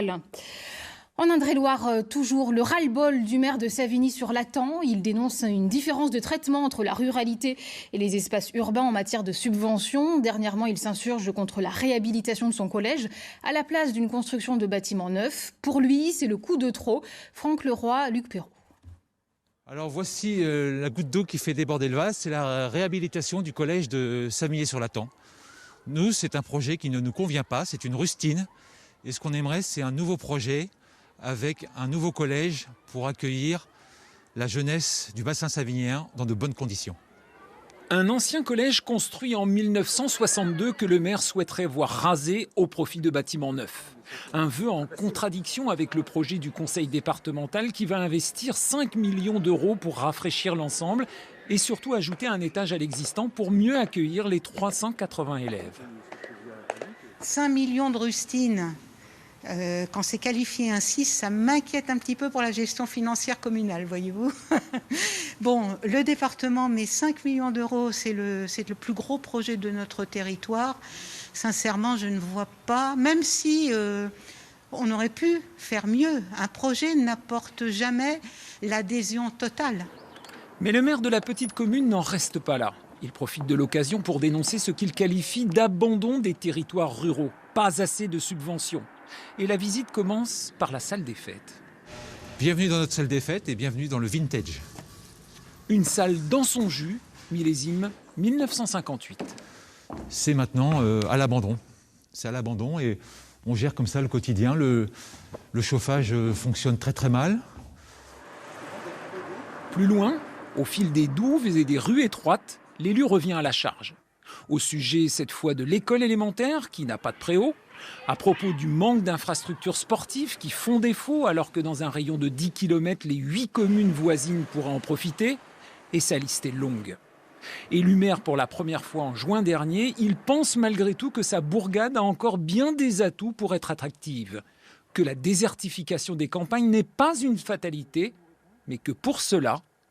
municipal. En Indre-et-Loire, toujours le ras-le-bol du maire de Savigny-sur-Latan. Il dénonce une différence de traitement entre la ruralité et les espaces urbains en matière de subventions. Dernièrement, il s'insurge contre la réhabilitation de son collège à la place d'une construction de bâtiments neufs. Pour lui, c'est le coup de trop. Franck Leroy, Luc Perrault. Alors voici la goutte d'eau qui fait déborder le vase, c'est la réhabilitation du collège de Savigny-sur-Latan. Nous, c'est un projet qui ne nous convient pas, c'est une rustine. Et ce qu'on aimerait, c'est un nouveau projet avec un nouveau collège pour accueillir la jeunesse du bassin savignéen dans de bonnes conditions. Un ancien collège construit en 1962 que le maire souhaiterait voir rasé au profit de bâtiments neufs. Un vœu en contradiction avec le projet du conseil départemental qui va investir 5 millions d'euros pour rafraîchir l'ensemble et surtout ajouter un étage à l'existant pour mieux accueillir les 380 élèves. 5 millions de rustines. Quand c'est qualifié ainsi, ça m'inquiète un petit peu pour la gestion financière communale, voyez-vous. Bon, le département met 5 millions d'euros, c'est le plus gros projet de notre territoire. Sincèrement, je ne vois pas, même si on aurait pu faire mieux, un projet n'apporte jamais l'adhésion totale. Mais le maire de la petite commune n'en reste pas là. Il profite de l'occasion pour dénoncer ce qu'il qualifie d'abandon des territoires ruraux. Pas assez de subventions. Et la visite commence par la salle des fêtes. Bienvenue dans notre salle des fêtes et bienvenue dans le vintage. Une salle dans son jus, millésime 1958. C'est maintenant à l'abandon. C'est à l'abandon et on gère comme ça le quotidien. Le chauffage fonctionne très très mal. Plus loin, au fil des douves et des rues étroites, l'élu revient à la charge. Au sujet cette fois de l'école élémentaire qui n'a pas de préau, à propos du manque d'infrastructures sportives qui font défaut alors que dans un rayon de 10 km, les 8 communes voisines pourraient en profiter, et sa liste est longue. Élu maire pour la première fois en juin dernier, il pense malgré tout que sa bourgade a encore bien des atouts pour être attractive, que la désertification des campagnes n'est pas une fatalité, mais que pour cela,